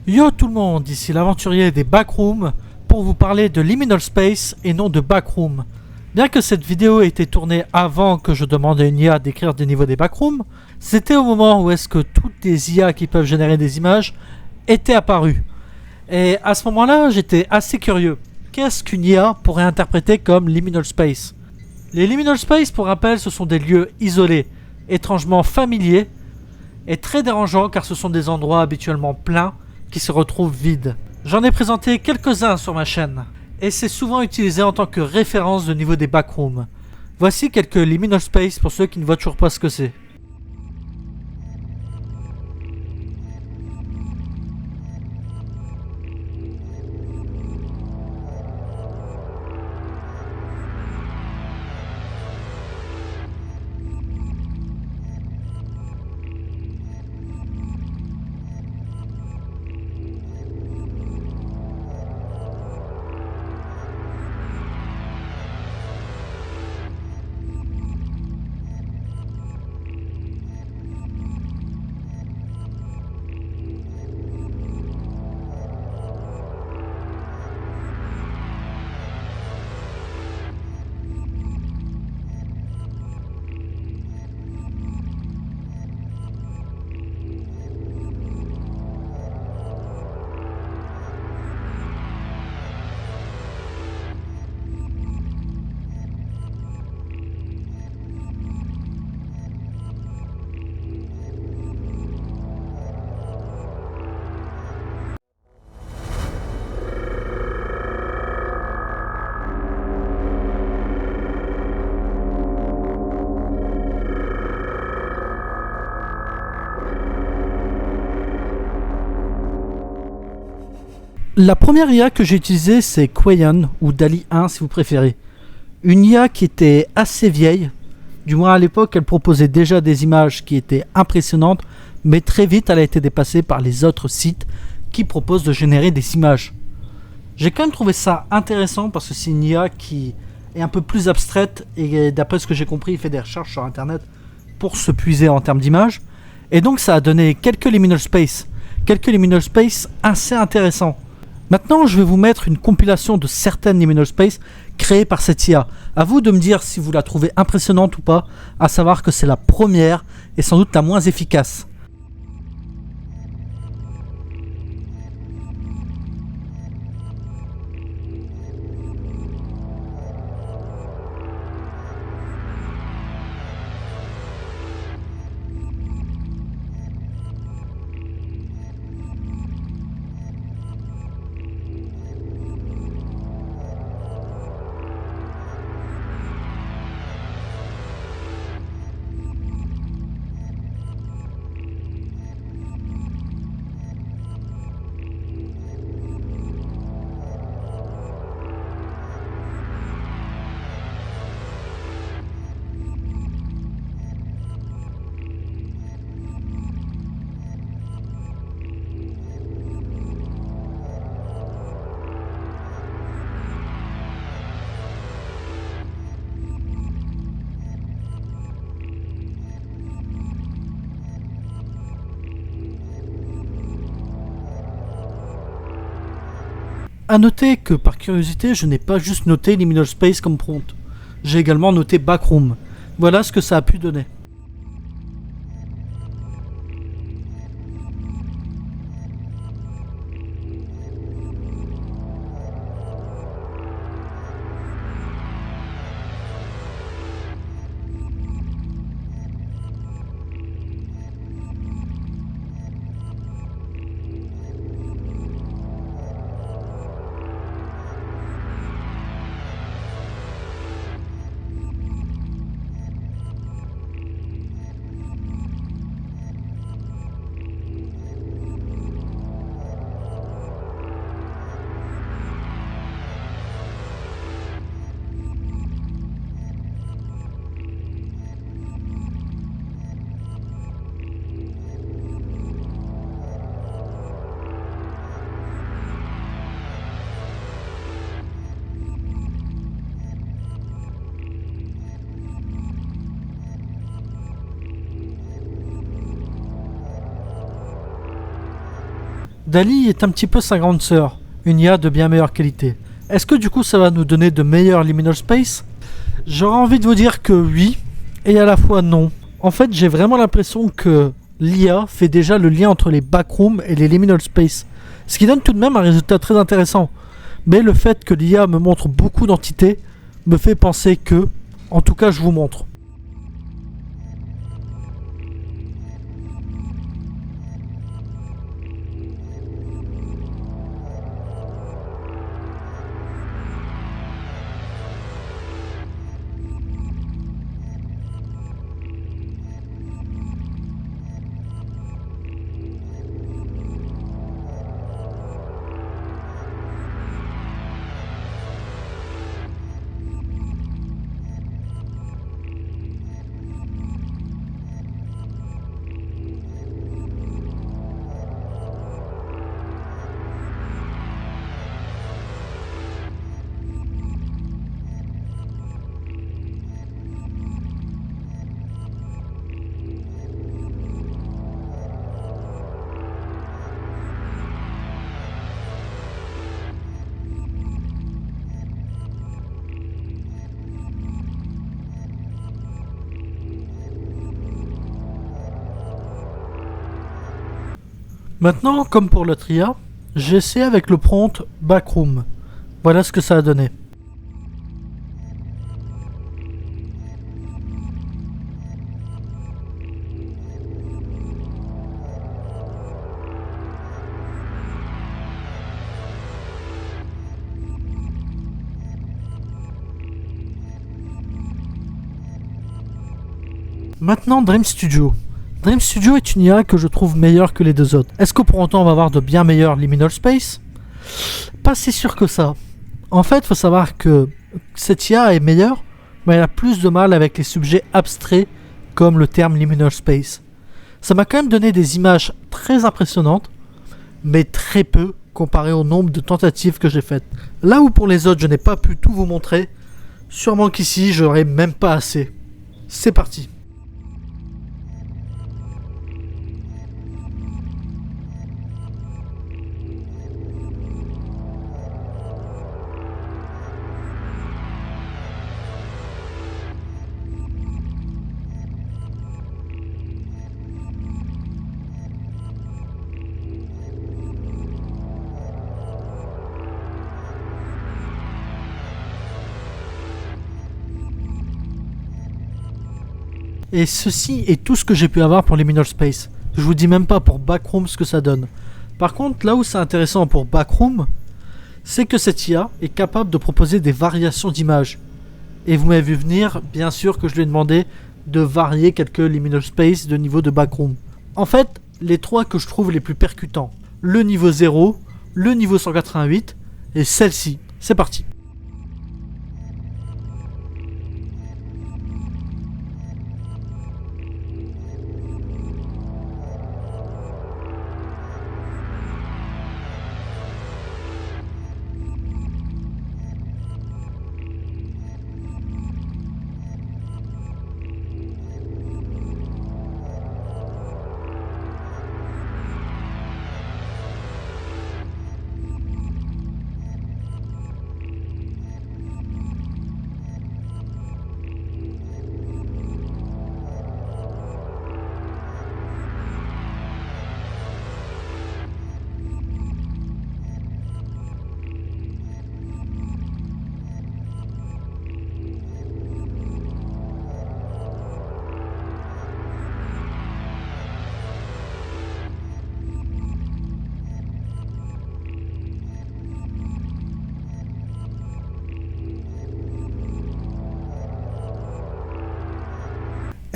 Yo tout le monde, ici l'aventurier des Backrooms pour vous parler de Liminal Space et non de Backrooms. Bien que cette vidéo ait été tournée avant que je demande à une IA d'écrire des niveaux des Backrooms, c'était au moment où est-ce que toutes les IA qui peuvent générer des images étaient apparues. Et à ce moment-là, j'étais assez curieux. Qu'est-ce qu'une IA pourrait interpréter comme Liminal Space? Les Liminal Space, pour rappel, ce sont des lieux isolés, étrangement familiers, et très dérangeants car ce sont des endroits habituellement pleins qui se retrouvent vides. J'en ai présenté quelques-uns sur ma chaîne, et c'est souvent utilisé en tant que référence de niveau des backrooms. Voici quelques Liminal Space pour ceux qui ne voient toujours pas ce que c'est. La première IA que j'ai utilisée, c'est Quayan, ou DALL-E 1 si vous préférez. Une IA qui était assez vieille, du moins à l'époque elle proposait déjà des images qui étaient impressionnantes, mais très vite elle a été dépassée par les autres sites qui proposent de générer des images. J'ai quand même trouvé ça intéressant parce que c'est une IA qui est un peu plus abstraite et d'après ce que j'ai compris il fait des recherches sur internet pour se puiser en termes d'images. Et donc ça a donné quelques liminal space assez intéressants. Maintenant, je vais vous mettre une compilation de certaines liminal space créées par cette IA. À vous de me dire si vous la trouvez impressionnante ou pas, à savoir que c'est la première et sans doute la moins efficace. A noter que par curiosité, je n'ai pas juste noté Liminal Space comme prompt. J'ai également noté Backroom. Voilà ce que ça a pu donner. DALL-E est un petit peu sa grande sœur, une IA de bien meilleure qualité. Est-ce que du coup ça va nous donner de meilleurs liminal space? J'aurais envie de vous dire que oui, et à la fois non. En fait, j'ai vraiment l'impression que l'IA fait déjà le lien entre les backrooms et les liminal space, ce qui donne tout de même un résultat très intéressant. Mais le fait que l'IA me montre beaucoup d'entités me fait penser que, en tout cas je vous montre. Maintenant, comme pour l'autre IA, j'ai essayé avec le prompt backroom. Voilà ce que ça a donné. Maintenant, Dream Studio. Dream Studio est une IA que je trouve meilleure que les deux autres. Est-ce que pour autant on va avoir de bien meilleurs liminal space? Pas si sûr que ça. En fait, il faut savoir que cette IA est meilleure, mais elle a plus de mal avec les sujets abstraits comme le terme liminal space. Ça m'a quand même donné des images très impressionnantes, mais très peu comparé au nombre de tentatives que j'ai faites. Là où pour les autres je n'ai pas pu tout vous montrer, sûrement qu'ici j'aurais même pas assez. C'est parti. Et ceci est tout ce que j'ai pu avoir pour liminal space. Je vous dis même pas pour backroom ce que ça donne. Par contre, là où c'est intéressant pour backroom, c'est que cette IA est capable de proposer des variations d'images. Et vous m'avez vu venir, bien sûr que je lui ai demandé de varier quelques liminal space de niveau de backroom. En fait, les trois que je trouve les plus percutants, le niveau 0, le niveau 188 et celle-ci. C'est parti.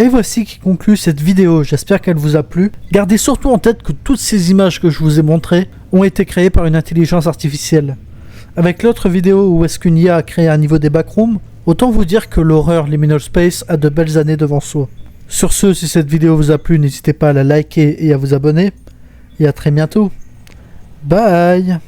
Et voici qui conclut cette vidéo, j'espère qu'elle vous a plu. Gardez surtout en tête que toutes ces images que je vous ai montrées ont été créées par une intelligence artificielle. Avec l'autre vidéo où est-ce qu'une IA a créé un niveau des backrooms, autant vous dire que l'horreur Liminal Space a de belles années devant soi. Sur ce, si cette vidéo vous a plu, n'hésitez pas à la liker et à vous abonner. Et à très bientôt. Bye.